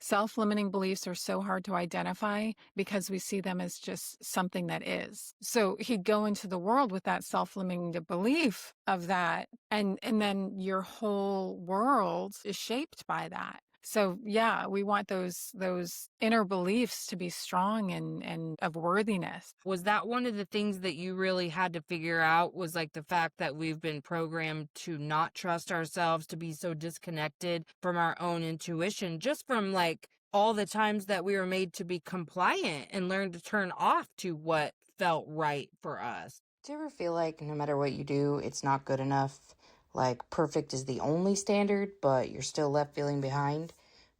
self-limiting beliefs are so hard to identify because we see them as just something that is. So he'd go into the world with that self-limiting belief of that, and then your whole world is shaped by that. So yeah, we want those inner beliefs to be strong and of worthiness. Was that one of the things that you really had to figure out, was like the fact that we've been programmed to not trust ourselves, to be so disconnected from our own intuition, just from like all the times that we were made to be compliant and learn to turn off to what felt right for us? Do you ever feel like no matter what you do, it's not good enough? Like perfect is the only standard, but you're still left feeling behind?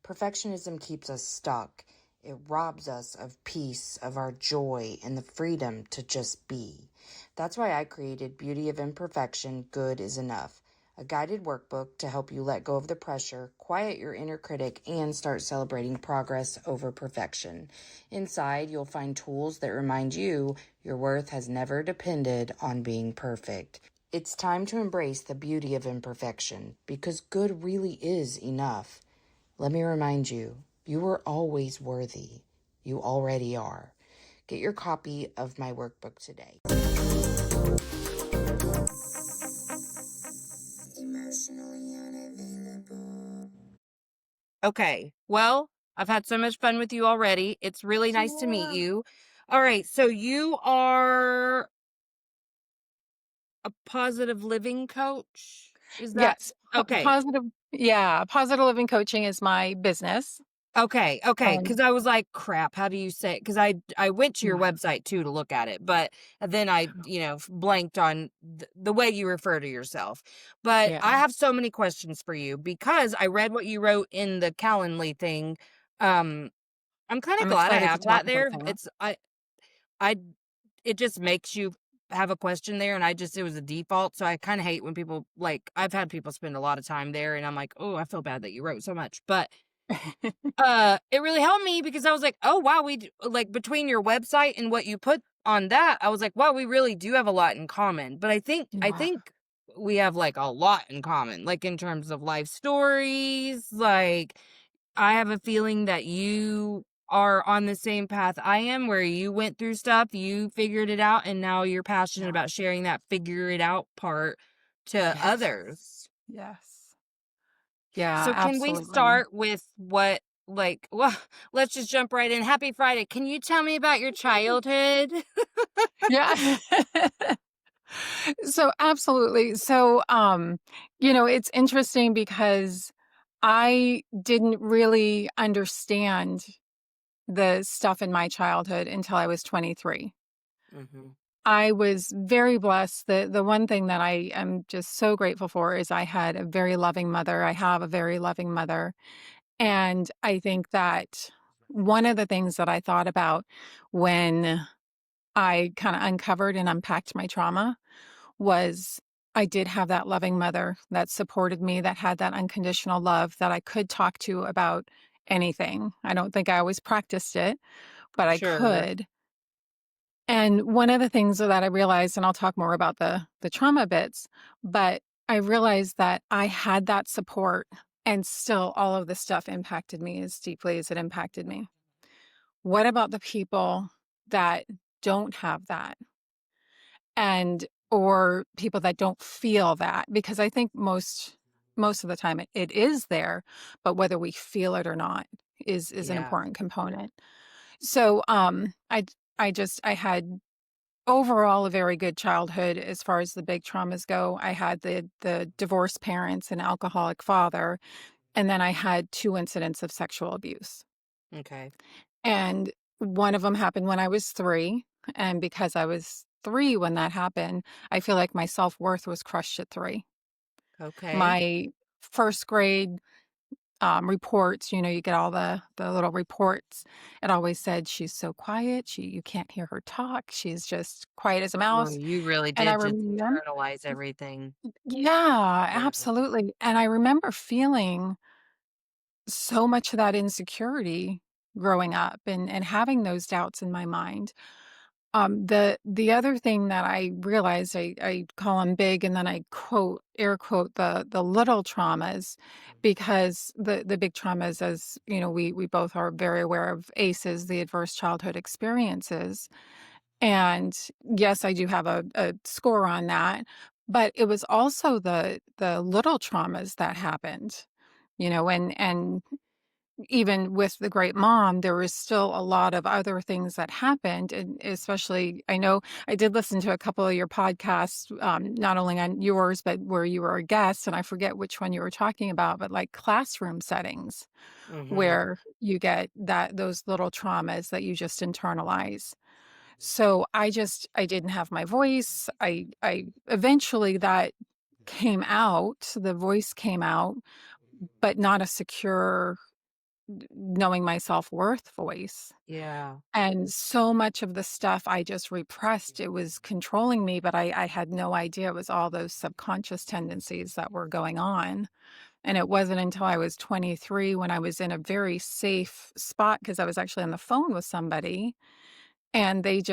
Perfectionism keeps us stuck. It robs us of peace, of our joy, and the freedom to just be. That's why I created Beauty of Imperfection, Good is Enough, a guided workbook to help you let go of the pressure, quiet your inner critic, and start celebrating progress over perfection. Inside, you'll find tools that remind you your worth has never depended on being perfect. It's time to embrace the beauty of imperfection because good really is enough. Let me remind you, you are always worthy. You already are. Get your copy of my workbook today. Emotionally unavailable. Okay. Well, I've had so much fun with you already. It's really nice to meet Yeah. you. All right. So you are a positive living coach? Is that Yes, okay? positive. Yeah, positive living coaching is my business. Okay, okay, And because I was like, "Crap, how do you say it?" Because I went to your yeah, website too to look at it, but then I, blanked on the way you refer to yourself. But yeah, I have so many questions for you because I read what you wrote in the Calendly thing. Um, I'm kinda I'm glad I excited to have talk that about there. that. I it just makes you have a question there, and it was a default, so I kinda hate when people like, I've had people spend a lot of time there, and I'm like, "Oh, I feel bad that you wrote so much." But it really helped me because I was like, "Oh, wow, like, between your website and what you put on that, I was like, wow, we really do have a lot in common." But I Yeah, think we have, like, a lot in common, like, in terms of life stories, like, I have a feeling that you are on the same path I am, where you went through stuff, you figured it out, and now you're passionate yeah, about sharing that figure it out part to yes, others. yes. Yeah, So can we absolutely. start with well, let's just jump right in. Happy Friday. Can you tell me about your childhood? Yeah. So, absolutely. So, it's interesting because I didn't really understand the stuff in my childhood until I was 23. Mhm. I was very blessed. The one thing that I am just so grateful for is I had a very loving mother. I have a very loving mother. And I think that one of the things that I thought about when I kind of uncovered and unpacked my trauma was I did have that loving mother that supported me, that had that unconditional love that I could talk to about anything. I don't think I always practiced it, but I Sure. could. And one of the things that I realized, and I'll talk more about the trauma bits, but I realized that I had that support and still all of this stuff impacted me as deeply as it impacted me. What about the people that don't have that? And or people that don't feel that? Because I think most of the time it is there, but whether we feel it or not is an Yeah. important component. So I had overall a very good childhood as far as the big traumas go. I had the divorced parents, an alcoholic father, and then I had 2 incidents of sexual abuse. Okay. And one of them happened when I was 3, and because I was 3 when that happened, I feel like my self-worth was crushed at 3. Okay. My 1st grade reports, you get all the little reports. It always said, "She's so quiet, you can't hear her talk, she's just quiet as a Well, mouse." you really And I did just remember, internalize everything. yeah, Yeah. absolutely, and I remember feeling so much of that insecurity growing up and having those doubts in my mind. The other thing that I realized, I call them big, and then I quote, air quote, the little traumas, because the big traumas, as you know, we both are very aware of ACEs, the adverse childhood experiences. And yes, I do have a score on that, but it was also the little traumas that happened, and even with the great mom, there was still a lot of other things that happened. And especially, I know I did listen to a couple of your podcasts, not only on yours, but where you were a guest. And I forget which one you were talking about, but like classroom settings Mhm. where you get those little traumas that you just internalize. So I didn't have my voice. I eventually that came out, the voice came out, but not a secure knowing my self-worth voice. Yeah. And so much of the stuff I just repressed, it was controlling me, but I had no idea it was all those subconscious tendencies that were going on. And it wasn't until I was 23 when I was in a very safe spot, because I was actually on the phone with somebody, and they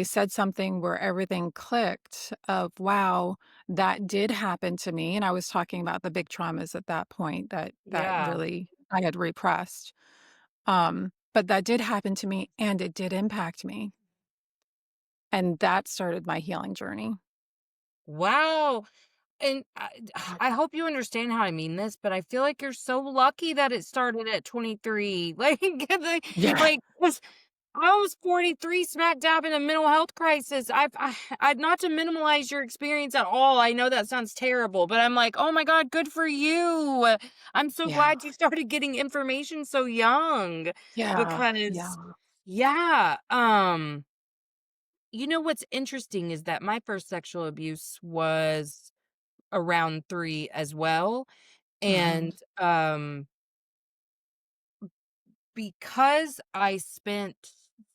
said something where everything clicked of, wow, that did happen to me. And I was talking about the big traumas at that point that Yeah. really I had repressed. But that did happen to me, and it did impact me, and that started my healing journey. Wow. And I hope you understand how I mean this, but I feel like you're so lucky that it started at 23. Yeah. like 'cause I was 43 smack dab in a mental health crisis. I not to minimize your experience at all. I know that sounds terrible, but I'm like, "Oh my god, good for you." I'm so Yeah. glad you started getting information so young Yeah. Yeah. because yeah, you know what's interesting is that my first sexual abuse was around 3 as well, Mhm. and, because I spent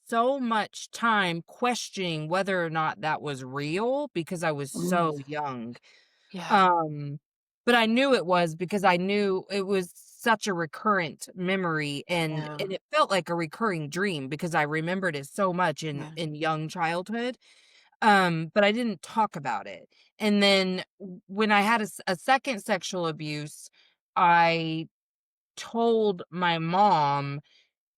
so much time questioning whether or not that was real because I was so Mm. young, Yeah. um, but I knew it was because I knew it was such a recurrent memory, Yeah. and it felt like a recurring dream because I remembered it so much Yeah. in young childhood. But I didn't talk about it. And then when I had a second sexual abuse, I told my mom.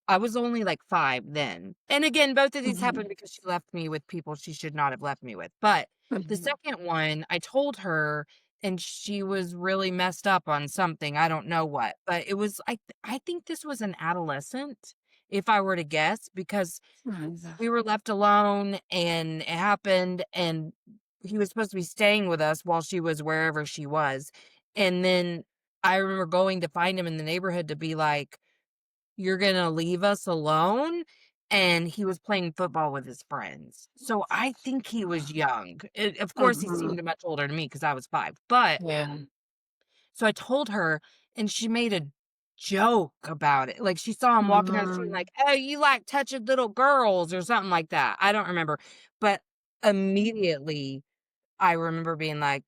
I was only like 5 then. And again, both of these Mhm. happened because she left me with people she should not have left me with. But the Mhm. second one, I told her and she was really messed up on something, I don't know what. But it was I think this was an adolescent, if I were to guess, because we were left alone and it happened and he was supposed to be staying with us while she was wherever she was. And then I remember going to find him in the neighborhood to be like, "You're gonna leave us alone?" And he was playing football with his friends. So I think he was young. Of course, he Mhm. seemed much older than me because I was 5. But Yeah. so I told her, and she made a joke about it. Like, she saw him walking down the street, Mm. like, "Oh, you like touching little girls," or something like that. I don't remember. But immediately, I remember being like,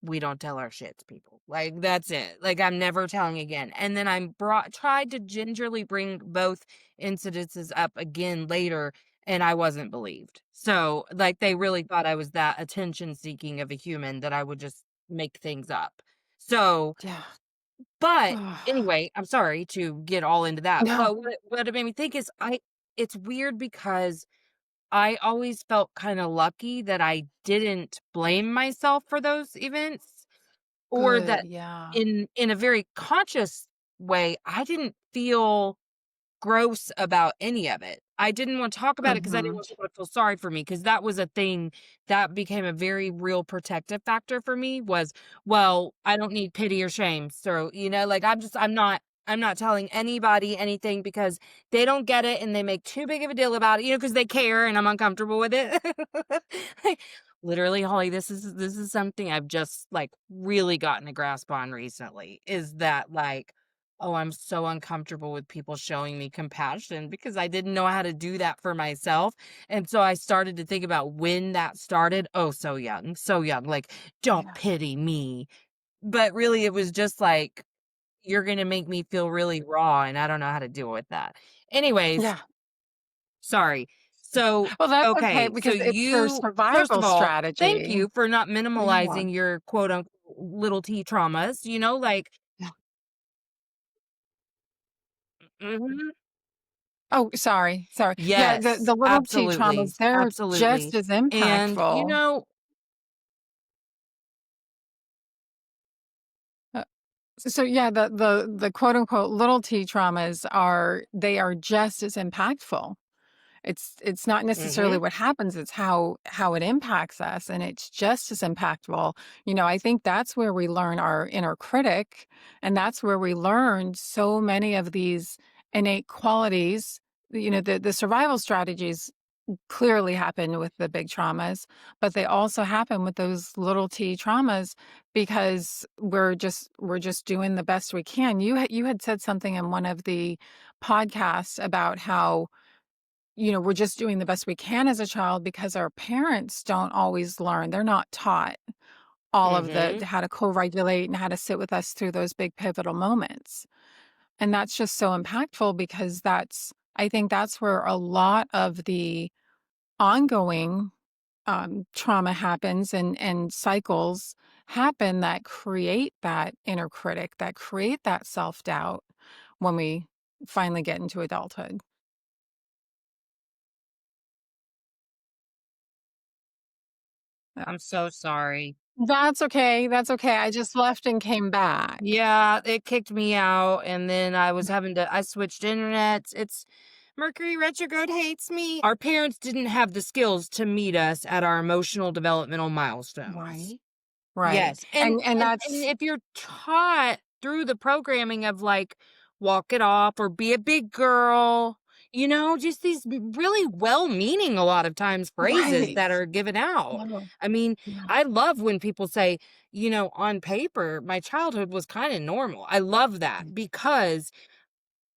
"We don't tell our shit to people." Like, that's it. Like, I'm never telling again. And then I tried to gingerly bring both incidences up again later, and I wasn't believed. So, like, they really thought I was that attention seeking of a human that I would just make things up. So, Yeah. but Ugh. anyway, I'm sorry to get all into that. No. But what it made me think is it's weird because I always felt kinda lucky that I didn't blame myself for those events, or Good. that Yeah. in a very conscious way, I didn't feel gross about any of it. I didn't wanna talk about it because I didn't Mhm. want people to feel sorry for me. Because that was a thing that became a very real protective factor for me was, well, I don't need pity or shame, so, like, I'm not telling anybody anything because they don't get it and they make too big of a deal about it, because they care and I'm uncomfortable with it. Like, literally, Holly, this is something I've just, like, really gotten a grasp on recently, is that, like, oh, I'm so uncomfortable with people showing me compassion because I didn't know how to do that for myself. And so I started to think about when that started. Oh, so young, so young. Like, don't Yeah. pity me. But really, it was just like, you're going to make me feel really raw, and I don't know how to deal with that. Anyways, Yeah. sorry. So, Well, that's okay okay, so because it's their you first survival of all, thank strategy. you for not Yeah. minimalizing your quote unquote little T traumas, like Yeah. mhm. Oh, sorry. Yeah, the Yes, little T absolutely. traumas, they're just Absolutely. as And impactful. Uh, so yeah, the quote unquote little T traumas they are just as impactful. It's not necessarily mhm, what happens, it's how it impacts us, and it's just as impactful. I think that's where we learn our inner critic, and that's where we learn so many of these innate qualities. The survival strategies clearly happen with the big traumas, but they also happen with those little T traumas because we're just doing the best we can. You had said something in one of the podcasts about how we're just doing the best we can as a child because our parents don't always learn. They're not taught all of the mhm. how to co-regulate and how to sit with us through those big pivotal moments. And that's just so impactful because I think that's where a lot of the ongoing trauma happens and cycles happen that create that inner critic, that create that self-doubt when we finally get into adulthood. I'm so sorry. That's okay. I just left and came back. Yeah, it kicked me out, and then I switched internets. It's Mercury retrograde hates me. Our parents didn't have the skills to meet us at our emotional developmental milestones. Right. Right. Yes, And and that's if you're taught through the programming of, like, walk it off or be a big girl, just these really well-meaning, a lot of times, phrases right. that are given out. Oh, I mean, yeah. I love when people say, "On paper, my childhood was kinda normal." I love that because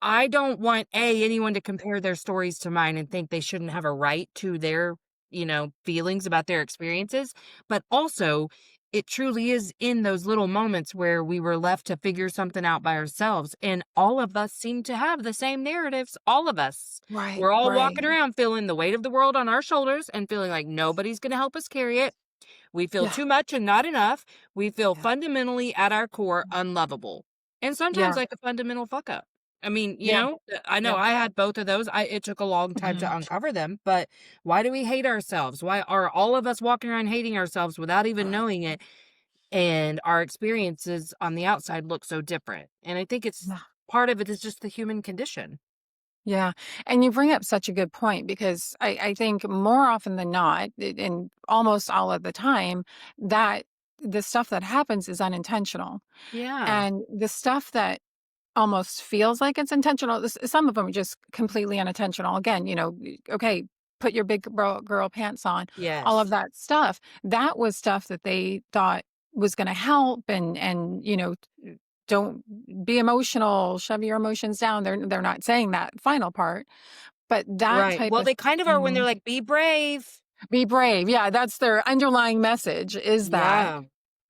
I don't want anyone to compare their stories to mine and think they shouldn't have a right to their, feelings about their experiences, but also it truly is in those little moments where we were left to figure something out by ourselves, and all of us seem to have the same narratives, all of us. Right, We're all right. walking around feeling the weight of the world on our shoulders and feeling like nobody's going to help us carry it. We feel Yeah, too much and not enough. We feel Yeah. fundamentally at our core unlovable. And sometimes yeah, like a fundamental fuck up. I mean, yeah, I know yeah. I had both of those. It took a long time Mhm. to uncover them, but why do we hate ourselves? Why are all of us walking around hating ourselves without even knowing it? And our experiences on the outside look so different. And I think it's Yeah. part of it is just the human condition. Yeah. And you bring up such a good point because I think more often than not, and almost all of the time, that the stuff that happens is unintentional. Yeah. And the stuff that almost feels like it's intentional. Some of them are just completely unintentional. Again, okay, put your big girl pants on, all of Yes. that stuff. That was stuff that they thought was going to help and don't be emotional, shove your emotions down. They're not saying that final part, but that Right. type Well, of they kind of are when they're thing, like, be brave. be brave. Yeah, that's their underlying message is that. Yeah.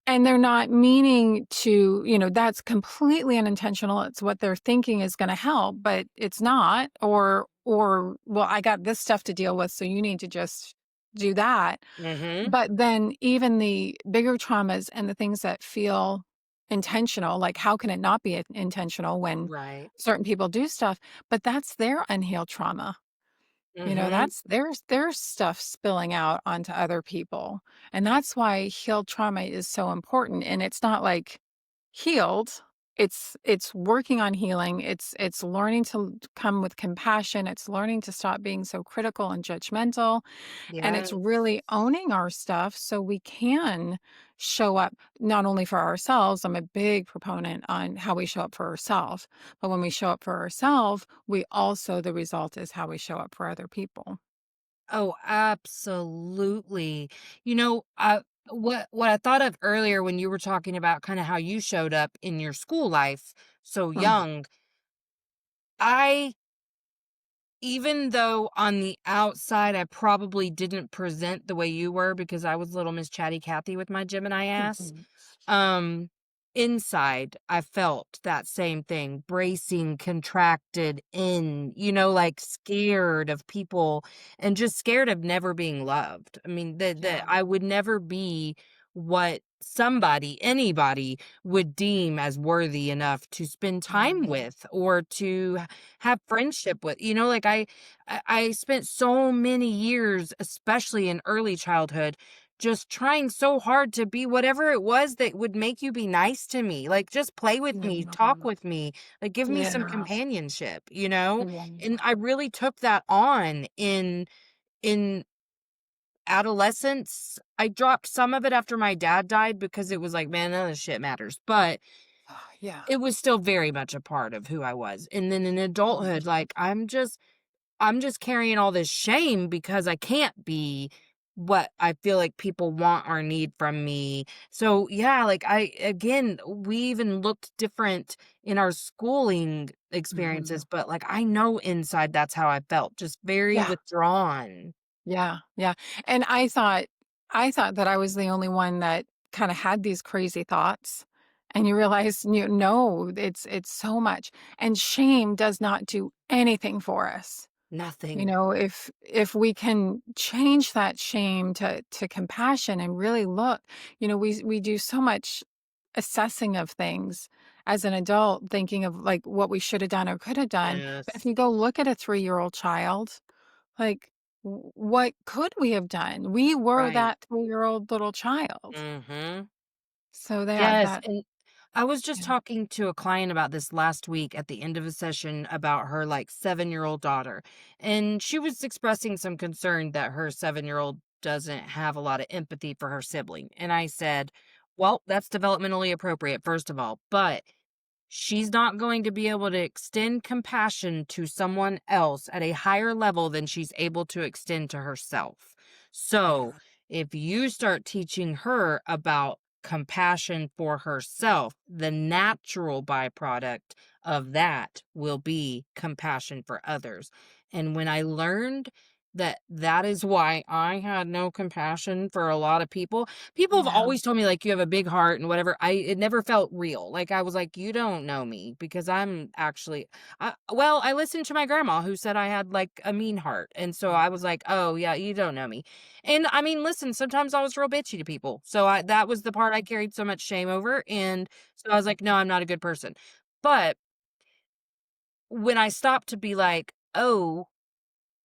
And they're not meaning to, that's completely unintentional. It's what they're thinking is going to help, but it's not. Or, well, I got this stuff to deal with, so you need to just do that. Mm-hmm. But then even the bigger traumas and the things that feel intentional, like how can it not be intentional when Right. certain people do stuff? But that's their unhealed trauma. Mhm. That's their stuff spilling out onto other people. And that's why healed trauma is so important. And it's not like healed. It's working on healing. It's learning to come with compassion. It's learning to stop being so critical and judgmental. And it's Yes. really owning our stuff so we can show up not only for ourselves. I'm a big proponent on how we show up for ourselves, but when we show up for ourselves, the result is how we show up for other people. Oh, absolutely. What I thought of earlier when you were talking about kinda how you showed up in your school life so Mm. young, I even though on the outside I probably didn't present the way you were because I was little Miss Chatty Cathy with my Gemini ass, Mhm. um inside, I felt that same thing, bracing, contracted in, like scared of people and just scared of never being loved. I mean, that Yeah. I would never be what anybody would deem as worthy enough to spend time Mhm. with or to have friendship with. Like I spent so many years, especially in early childhood, just trying so hard to be whatever it was that would make you be nice to me. Like, just play with me, talk Mhm. with me, like, give me some Yeah. companionship, you know? And Yeah. I really took that on in adolescence. I dropped some of it after my dad died because it was like, man, none of this shit matters. But Yeah. it was still very much a part of who I was. And then in adulthood, Mhm. like, I'm just carrying all this shame because I can't be what I feel like people want or need from me. So, yeah, like we even looked different in our schooling Mhm. experiences, but like I know inside that's how I felt, just very Yeah. withdrawn. Yeah, yeah, and I thought that I was the only one that kinda had these crazy thoughts, and you realize, no, it's so much, and shame does not do anything for us. Nothing. If we can change that shame to compassion and really look, we do so much assessing of things as an adult, thinking of, like, what we shoulda done or coulda done, but if Yes. you go look at a three-year-old child, like, what could we have done? We were Right. that three-year-old little child. Mhm. So that Yes, that and I was just yeah. talking to a client about this last week at the end of a session about her like 7-year-old daughter. And she was expressing some concern that her 7-year-old doesn't have a lot of empathy for her sibling. And I said, well, that's developmentally appropriate, first of all. But she's not going to be able to extend compassion to someone else at a higher level than she's able to extend to herself. So, Mhm. if you start teaching her about compassion for herself, the natural byproduct of that will be compassion for others. And when I learned that that is why I had no compassion for a lot of people, people have Yeah. always told me, like, "You have a big heart," and whatever. It never felt real. Like, I was like, "You don't know me," because I'm actually I listened to my grandma who said I had, like, a mean heart, and so I was Mhm. like, "Oh, yeah, you don't know me." And, I mean, listen, sometimes I was real bitchy to people, so I that was the part I carried so much shame over, and so I was like, "No, I'm not a good person." But when I stopped to be like, "Oh,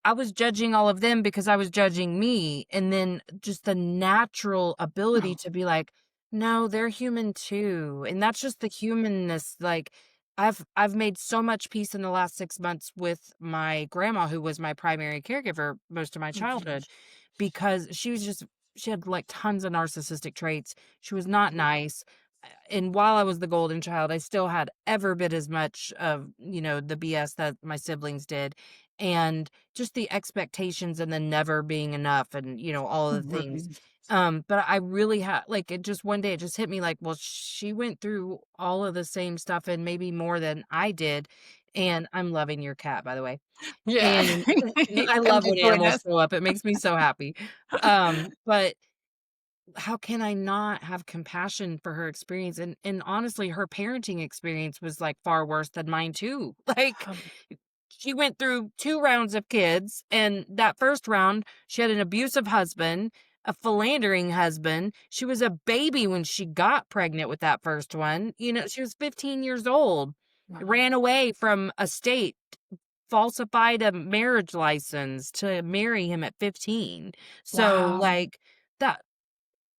I was judging all of them because I was judging me," and then just the natural ability Oh, to be like, "No, they're human too," and that's just the humanness, like, I've made so much peace in the last 6 months with my grandma, who was my primary caregiver most of my mhm. childhood, because she had, like, tons of narcissistic traits, she was not nice, and while I was the golden child, I still had ever bit as much of, the BS that my siblings did, and just the expectations and the never being enough and, all of the things. Right. But I really had like it just one day it just hit me like, well, she went through all of the same stuff and maybe more than I did. And I'm loving your cat, by the way. Yeah. And I I'm love just when doing animals this. show up. It makes me so happy. But how can I not have compassion for her experience? And honestly, her parenting experience was like far worse than mine too. Like Um, she went through 2 rounds of kids, and that first round, she had an abusive husband, a philandering husband. She was a baby when she got pregnant with that first one. She was 15 years old, ran wow. away from a state, falsified a marriage license to marry him at 15. So, Wow. like, that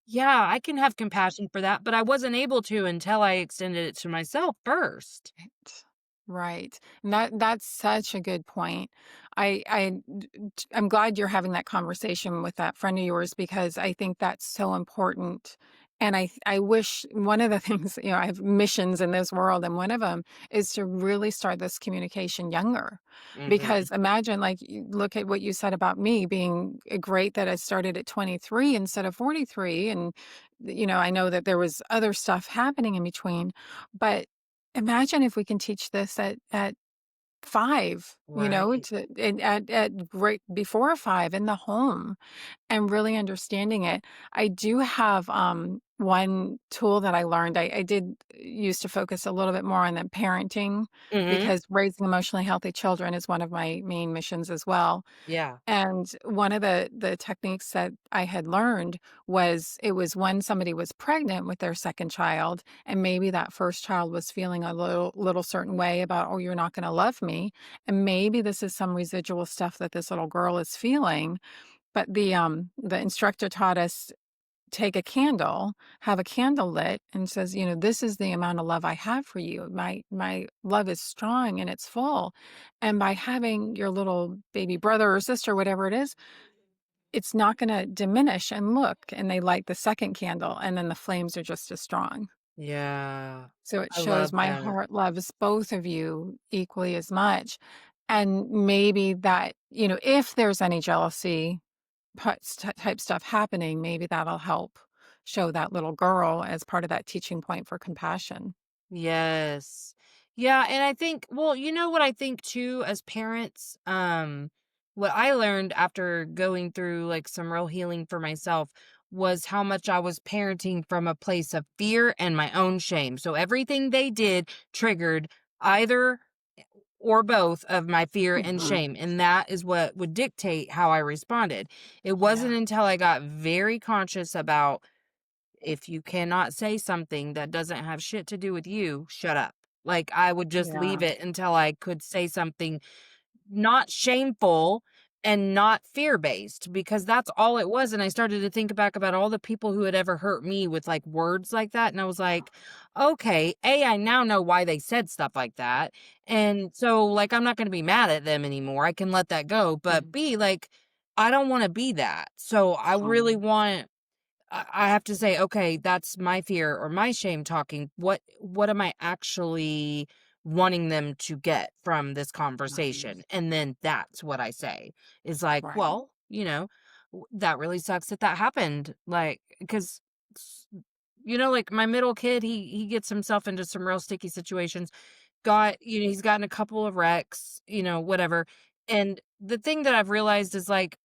yeah, I can have compassion for that, but I wasn't able to until I extended it to myself first. Right. Right. And that's such a good point. I'm glad you're having that conversation with that friend of yours because I think that's so important. And I wish one of the things, I have missions in this world, and one of them is to really start this communication younger. Mhm. Because imagine, like, look at what you said about me being great that I started at 23 instead of 43. And, I know that there was other stuff happening in between, but imagine if we can teach this at 5. Right. to and at great before 5 in the home and really understanding it. I do have, one tool that I learned. I did used to focus a little bit more on the parenting Mhm. because raising emotionally healthy children is one of my main missions as well. Yeah. And one of the techniques that I had learned was it was when somebody was pregnant with their second child, and maybe that first child was feeling a little certain way about, "Oh, you're not gonna love me." And maybe this is some residual stuff that this little girl is feeling, but the instructor taught us take a candle, have a candle lit, and says, "This is the amount of love I have for you. My love is strong and it's full." And by having your little baby brother or sister, whatever it is, it's not gonna diminish. And look, and they light the second candle, and then the flames are just as strong. Yeah. So it I shows love my that. heart loves both of you equally as much. And maybe that, if there's any jealousy type stuff happening, maybe that'll help show that little girl as part of that teaching point for compassion. Yes. Yeah, and I think, well, you know what I think too as parents, what I learned after going through like some real healing for myself was how much I was parenting from a place of fear and my own shame. So everything they did triggered either or both of my fear and Mhm. shame, and that is what would dictate how I responded. It Yeah. wasn't until I got very conscious about, if you cannot say something that doesn't have shit to do with you, shut up. Like, I would just leave Yeah. it until I could say something not shameful and not fear-based, because that's all it was. And I started to think back about all the people who had ever hurt me with, like, words like that, and I was like, "Okay, A, I now know why they said stuff like that, and so, like, I'm not gonna be mad at them anymore, I can let that go, but Mhm. B, like, I don't wanna be that, so I really Um, want, I have to say, okay, that's my fear or my shame talking. What am I actually wanting them to get from this right. conversation? And then that's what I say is like, Right. well, that really sucks that that happened. Like, because like my middle kid, he gets himself into some real sticky situations. He's gotten a couple of wrecks, whatever. And the thing that I've realized is like,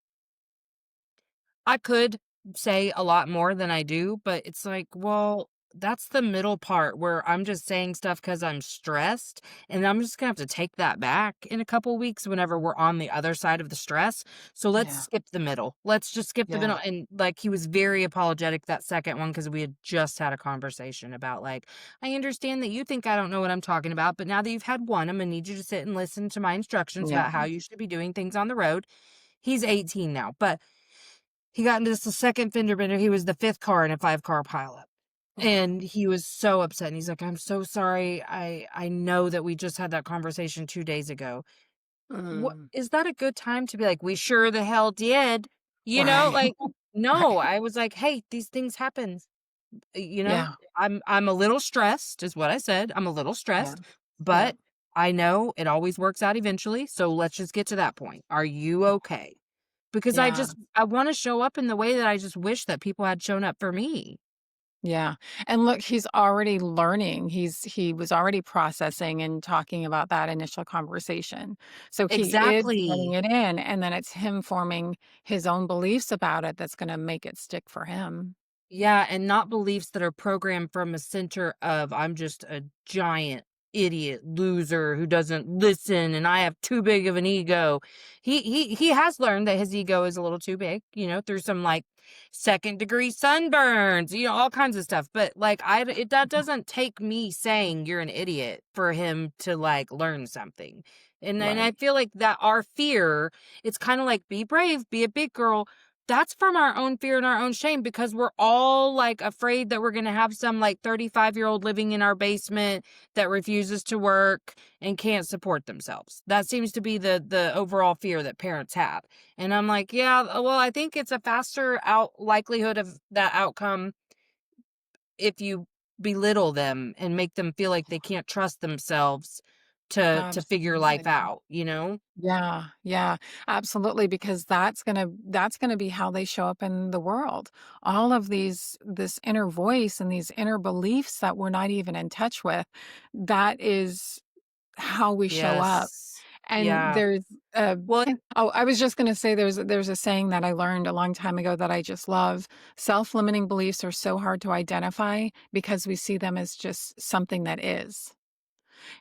I could say a lot more than I do, but it's like, well, that's the middle part where I'm just saying stuff because I'm stressed. And I'm just going to have to take that back in a couple weeks whenever we're on the other side of the stress. So let's Yeah. skip the middle. Let's just skip the Yeah. middle. And like, he was very apologetic that second one because we had just had a conversation about, like, I understand that you think I don't know what I'm talking about, but now that you've had one, I'm going to need you to sit and listen to my instructions Yeah. about how you should be doing things on the road. He's 18 now, but he got into this the second fender bender. He was the 5th car in a 5-car pileup, Wow. and he was so upset, and he's like, "I'm so sorry. I know that we just had that conversation 2 days ago." What Mm. is that a good time to be like, "We sure the hell did." Right. Like, no, Right. I was like, "Hey, these things happen." Yeah. I'm a little stressed is what I said. I'm a little Yeah. stressed, Yeah. but I know it always works out eventually, so let's just get to that point. Are you okay? Because Yeah. I wanna show up in the way that I just wish that people had shown up for me. Yeah. And look, he's already learning. He was already processing and talking about that initial conversation. So he is letting Exactly. it in, and then it's him forming his own beliefs about it that's gonna make it stick for him. Yeah, and not beliefs that are programmed from a center of, "I'm just a giant idiot loser who doesn't listen, and I have too big of an ego." He has learned that his ego is a little too big, through some, like, second-degree sunburns, all kinds of stuff, but, like, that doesn't take me saying, "You're an idiot," for him to, like, learn something, and I Right. feel like that our fear, it's kinda like, "Be brave, be a big girl." That's from our own fear and our own shame because we're all, like, afraid that we're gonna have some, like, 35-year-old living in our basement that refuses to work and can't support themselves. That seems to be the overall fear that parents have, and I'm like, "Yeah, well, I think it's a faster out likelihood of that outcome if you belittle them and make them feel like they can't trust themselves to figure life Absolutely. out," you know? Yeah, yeah, absolutely, because that's gonna be how they show up in the world. All of this inner voice and these inner beliefs that we're not even in touch with, that is how we show up. Yes. And Yeah. there's a Well, oh, I was just gonna say there's a saying that I learned a long time ago that I just love. Self-limiting beliefs are so hard to identify because we see them as just something that is.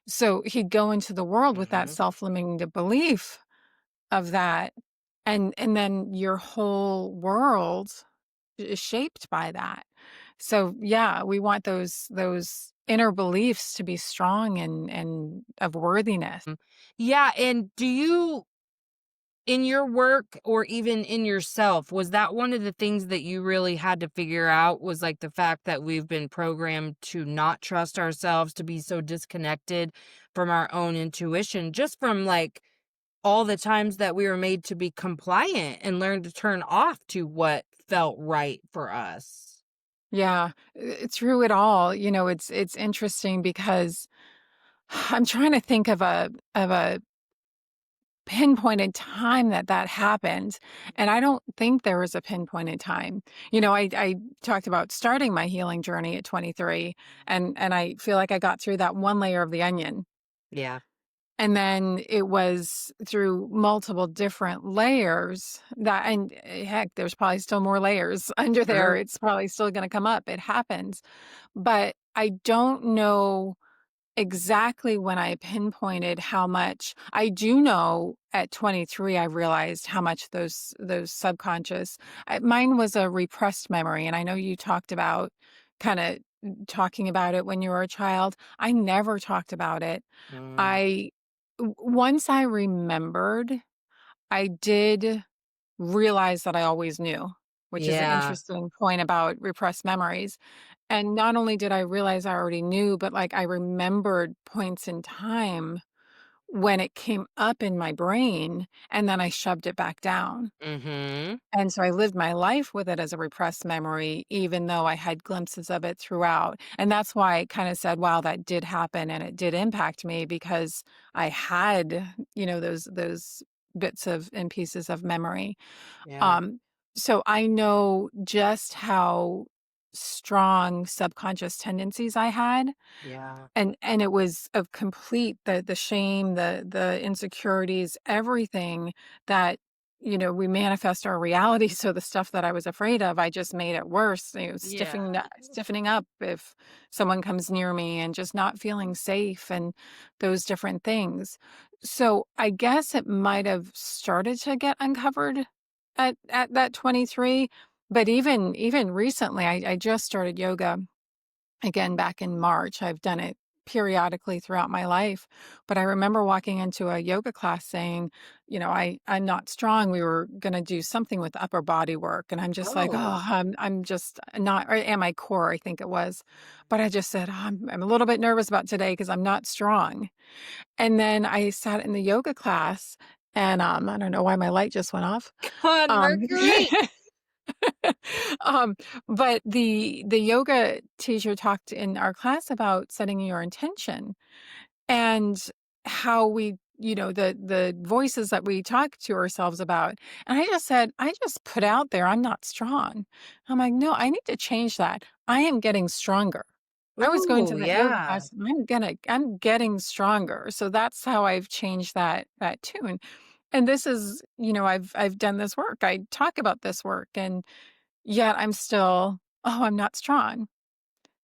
So he'd go into the world with that mhm. self-limiting belief of that, and then your whole world is shaped by that. So yeah, we want those inner beliefs to be strong and of worthiness. Yeah, and do you in your work or even in yourself, was that one of the things that you really had to figure out was like the fact that we've been programmed to not trust ourselves, to be so disconnected from our own intuition, just from like all the times that we were made to be compliant and learn to turn off to what felt right for us? Yeah, through it all, it's interesting because I'm trying to think of a pinpointed time that happened, and I don't think there was a pinpointed time. I talked about starting my healing journey at 23, and I feel like I got through that one layer of the onion. Yeah. And then it was through multiple different layers that, and heck, there's probably still more layers under there. Sure. It's probably still going to come up. It happens. But I don't know exactly when I pinpointed how much. I do know at 23 I realized how much those subconscious. Mine was a repressed memory, and I know you talked about kind of talking about it when you were a child. I never talked about it. Mm. I once I remembered, I did realize that I always knew, which is an Yeah. interesting point about repressed memories. And not only did I realize I already knew, but like I remembered points in time when it came up in my brain and then I shoved it back down. Mhm. And so I lived my life with it as a repressed memory, even though I had glimpses of it throughout. And that's why I kind of said, wow, that did happen and it did impact me because I had, those bits of and pieces of memory. Yeah. Um, so I know just how strong subconscious tendencies I had, Yeah. and it was of complete the shame, the insecurities, everything that, we manifest our reality. So the stuff that I was afraid of, I just made it worse, Yeah. stiffening up if someone comes near me and just not feeling safe and those different things. So I guess it might have started to get uncovered at that 23, but even recently, I just started yoga again back in March. I've done it periodically throughout my life, but I remember walking into a yoga class saying, I'm not strong. We were going to do something with upper body work, and I'm just like, Oh. oh, I'm just not, or and my core, I think it was, but I just said, oh, I'm a little bit nervous about today because I'm not strong. And then I sat in the yoga class, and I don't know why my light just went off. Come on, Um, Mercury. um, but the yoga teacher talked in our class about setting your intention and how we, the voices that we talk to ourselves about. And I just said, I just put out there, I'm not strong. I'm like, no, I need to change that. I am getting stronger. I was going to Ooh, that yoga yeah. class. I'm getting stronger. So that's how I've changed that tune. And this is, I've done this work. I talk about this work, and yet I'm still, "Oh, I'm not strong."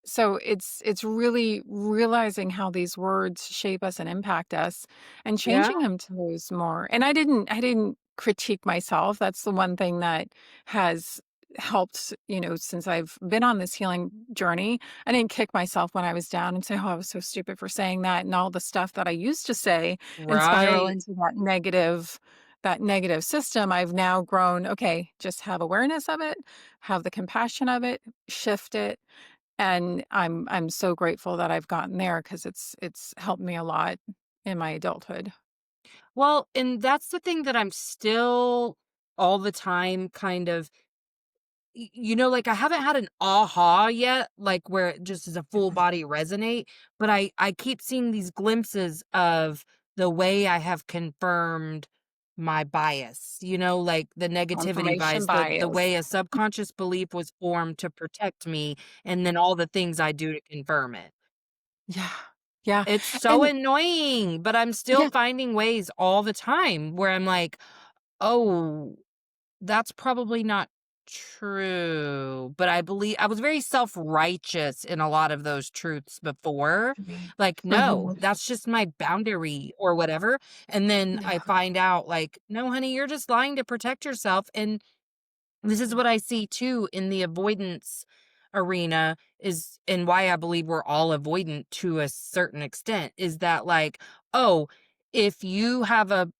So it's really realizing how these words shape us and impact us and Yeah. changing them to those more. And I didn't critique myself. That's the one thing that has helped, since I've been on this healing journey. I didn't kick myself when I was down and say, "Oh, I was so stupid for saying that," and all the stuff that I used to say and spiral Right. into that negative system. I've now grown, okay, just have awareness of it, have the compassion of it, shift it, and I'm so grateful that I've gotten there because it's helped me a lot in my adulthood. Well, and that's the thing that I'm still all the time kind of like I haven't had an aha yet, like where it just is a full body resonate, but I keep seeing these glimpses of the way I have confirmed my bias, like the negativity Confirmation bias, the bias. way a subconscious belief was formed to protect me, and then all the things I do to confirm it. Yeah. Yeah. It's so And annoying, but I'm still yeah, finding ways all the time where I'm like, "Oh, that's probably not true." But I believe I was very self-righteous in a lot of those truths before. Like, "No, mhm, that's just my boundary," or whatever. And then I yeah, find out like, "No, honey, you're just lying to protect yourself." And this is what I see too in the avoidance arena is and why I believe we're all avoidant to a certain extent is that like, oh, if you have a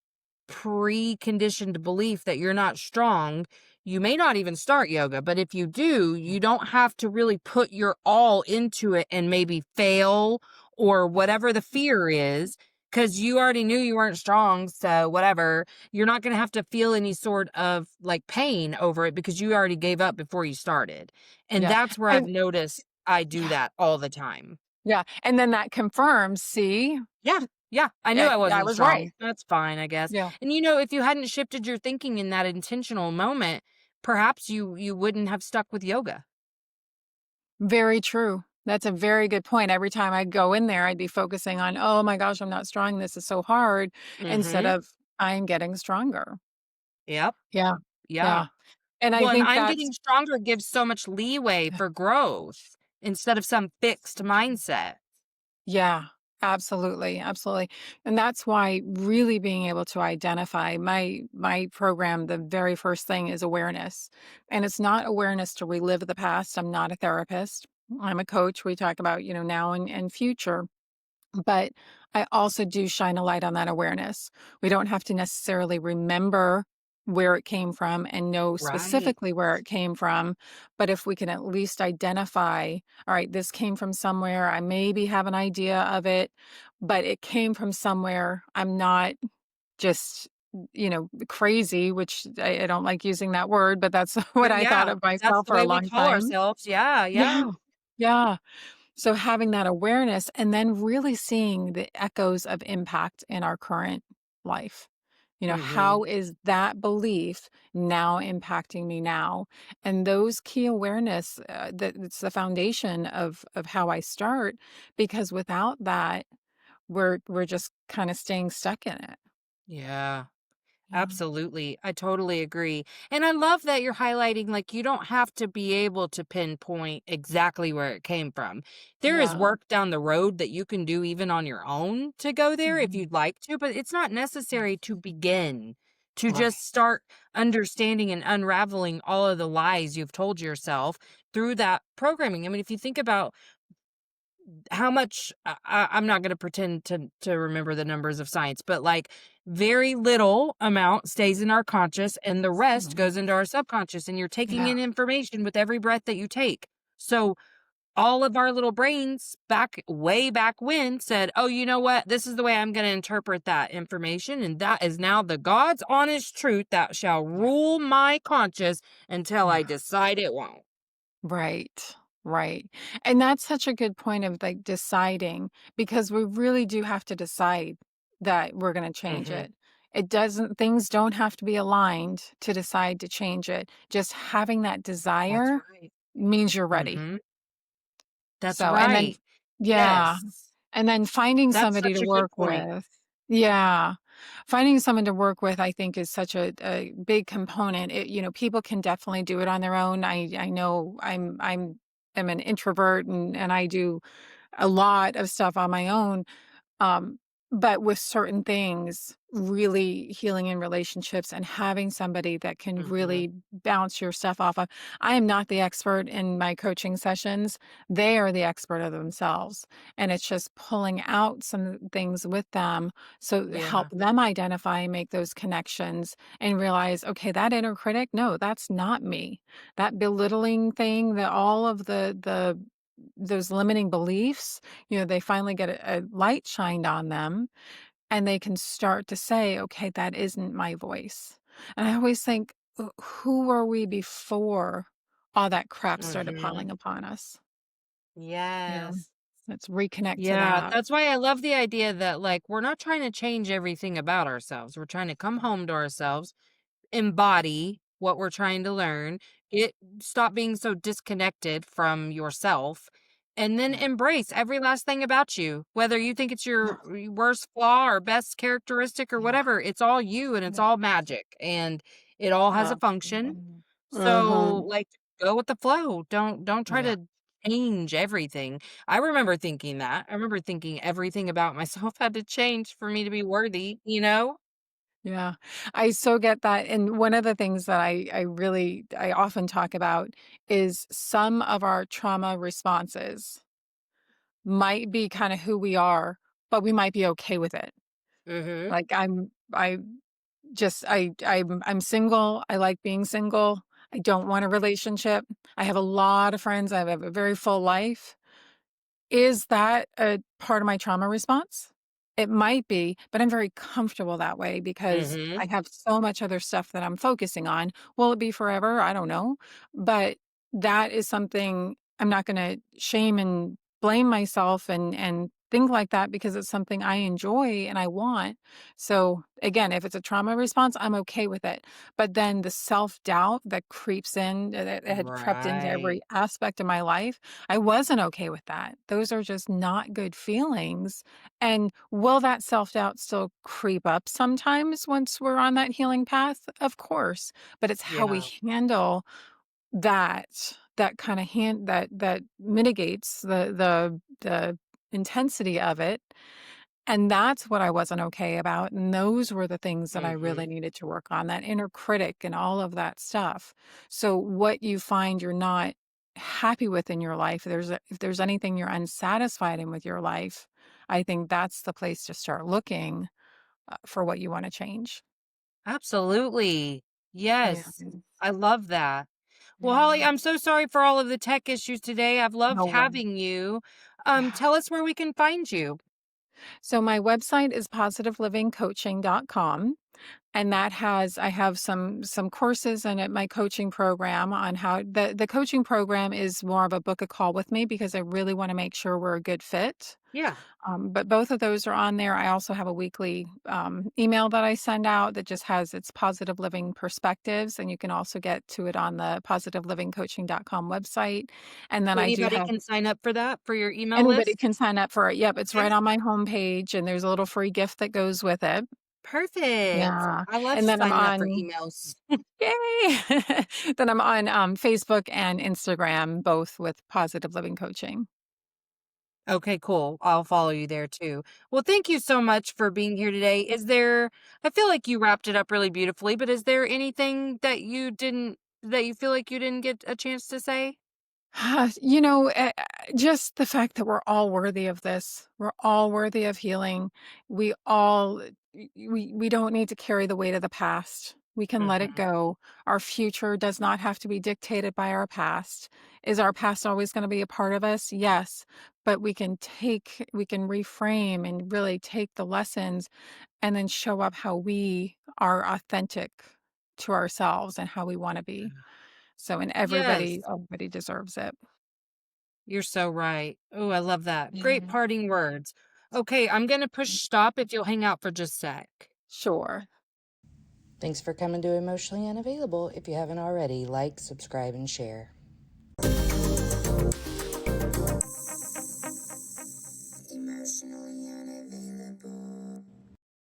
preconditioned belief that you're not strong, you may not even start yoga. But if you do, you don't have to really put your all into it and maybe fail or whatever the fear is, because you already knew you weren't strong. So, whatever, you're not going to have to feel any sort of like pain over it because you already gave up before you started. And yeah. that's where I've And noticed I do yeah, that all the time. yeah. And then that confirms, see, Yeah, yeah, I knew I I wasn't was right. strong. That's fine, I guess. Yeah. And, if you hadn't shifted your thinking in that intentional moment, perhaps you wouldn't have stuck with yoga. Very true. That's a very good point. Every time I'd go in there, I'd be focusing on, "Oh my gosh, I'm not strong. This is so hard," instead Mhm. of, "I'm getting stronger." Yep. Yeah. Yeah. Yeah. And I Well, and think I'm that's getting stronger gives so much leeway yeah. for growth instead of some fixed So true. mindset. Yeah. Absolutely, absolutely. And that's why really being able to identify my program, the very first thing is awareness. And it's not awareness to relive the past. I'm not a therapist. I'm a coach. We talk about, now and future. But I also do shine a light on that awareness. We don't have to necessarily remember where it came from and know Right. specifically where it came from. But if we can at least identify, all right, this came from somewhere. I maybe have an idea of it, but it came from somewhere. I'm not just, crazy, which I don't like using that word, but that's what I thought Yeah, of that's myself the for a way we long call time. ourselves. Yeah, Yeah. yeah. Yeah. So having that awareness and then really seeing the echoes of impact in our current life. Mhm. How is that belief now impacting me now? And those key awareness, that it's the foundation of how I start, because without that, we're just kind of staying stuck in it. Yeah. Yeah. Absolutely. I totally agree. And I love that you're highlighting like you don't have to be able to pinpoint exactly where it came from. There is Yeah. work down the road that you can do even on your own to go there if Mhm. you'd like to, but it's not necessary Yes. to begin to Right. just start understanding and unraveling all of the lies you've told yourself through that programming. I mean, if you think about how much I'm not going to pretend to remember the numbers of science, but like very little amount stays in our conscious and the rest Mhm. goes into our subconscious and you're taking Yeah. in information with every breath that you take. So all of our little brains back way back when said, "Oh, you know what? This is the way I'm going to interpret that information and that is now the God's honest truth that shall Yeah. rule my conscious until I Yeah. decide it won't." Right. Right. And that's such a good point of like deciding, because we really do have to decide that we're going to change Mhm. it. Things don't have to be aligned to decide to change it. Just having that That's desire right. means you're ready. Mhm. That's So, and then, right. yeah. Yes. And then finding That's somebody such to a good work point. with. Yeah. Finding someone to work with, I think, is such a big component. People can definitely do it on their own. I know am an introvert, and I do a lot of stuff on my own. Um, but with certain things, really healing in relationships and having somebody that can Mhm. really bounce your stuff off of. I am not the expert in my coaching sessions. They are the expert of themselves. And it's just pulling out some things with them, so help Yeah. them identify and make those connections and realize, okay, that inner critic, no, that's not me. That belittling thing, that all of the those limiting beliefs, they finally get a light shined on them, and they can start to say, okay, that isn't my voice. And I always think, who were we before all that crap started Mhm. piling upon us? You know, Yes. let's reconnect to Yeah, that. that's why I love the idea that, like, we're not trying to change everything about ourselves. We're trying to come home to ourselves, embody what we're trying to learn, stop being so disconnected from yourself, and then Yeah. embrace every last thing about you. Whether you think it's Yeah. your worst flaw or best characteristic or Yeah. whatever, it's all you and it's Yeah. all magic and it all has a function. Absolutely. So, Mhm. like, go with the flow. Don't try Yeah. to change everything. I remember thinking that. I remember thinking everything about myself had to change for me to be worthy, you know? Yeah. I so get that, and one of the things that I often talk about is some of our trauma responses might be kinda who we are, but we might be okay with it. Mhm. Like, I just I'm single, I like being single, I don't want a relationship, I have a lot of friends, I have a very full life. Is that a part of my trauma response? It might be, but I'm very comfortable that way because Mhm. I have so much other stuff that I'm focusing on. Will it be forever? I don't know. But that is something I'm not going to shame and blame myself and think like that because it's something I enjoy and I want. So again, if it's a trauma response, I'm okay with it. But then the self-doubt that creeps in, that had crept into Right. every aspect of my life, I wasn't okay with that. Those are just not good feelings. And will that self doubt still creep up sometimes once we're on that healing path? Of course. But it's how we Yeah. handle that kind of that mitigates the intensity of it. And that's what I wasn't okay about, and those were the things that I really Mhm. needed to work on, that inner critic and all of that stuff. So what you find you're not happy with in your life, if there's anything you're unsatisfied in with your life, I think that's the place to start looking, for what you wanna change. Absolutely. Yeah. Yes. I love that. Well, Holly, Yeah. I'm so sorry for all of the tech issues today. I've loved No worries. having you. Yeah. Tell us where we can find you. So my website is positivelivingcoaching.com. And that has I have some courses in it, my coaching program on how the coaching program is more of a book a call with me because I really wanna make sure we're a good fit. Yeah. But both of those are on there. I also have a weekly, email that I send out that just has its positive living perspectives, and you can also get to it on the positivelivingcoaching.com website. And then So I do anybody have can sign up for that for your email anybody list? can sign up for it. Yep, it's Okay. right on my homepage, and there's a little free gift that goes with it. Perfect. Yeah, I love and then I'm signing up for on emails. Yay! Then I'm on, Facebook and Instagram, both with Positive Living Coaching. Okay, cool. I'll follow you there too. Well, thank you so much for being here today. I feel like you wrapped it up really beautifully, but is there anything that you feel like you didn't get a chance to say? You know, just the fact that we're all worthy of this. We're all worthy of healing. We all we don't need to carry the weight of the past. We can let it Mhm. go. Our future does not have to be dictated by our past. Is our past always going to be a part of us? Yes, but we can reframe and really take the lessons and then show up how we are authentic to ourselves and how we want to be. So, and Yes. everybody deserves it. You're so right. Oh, I love that. Great Yeah. parting words. Okay, I'm gonna push stop if you'll hang out for just a sec. Sure. Thanks for coming to Emotionally Unavailable. If you haven't already, like, subscribe, and share. Emotionally unavailable.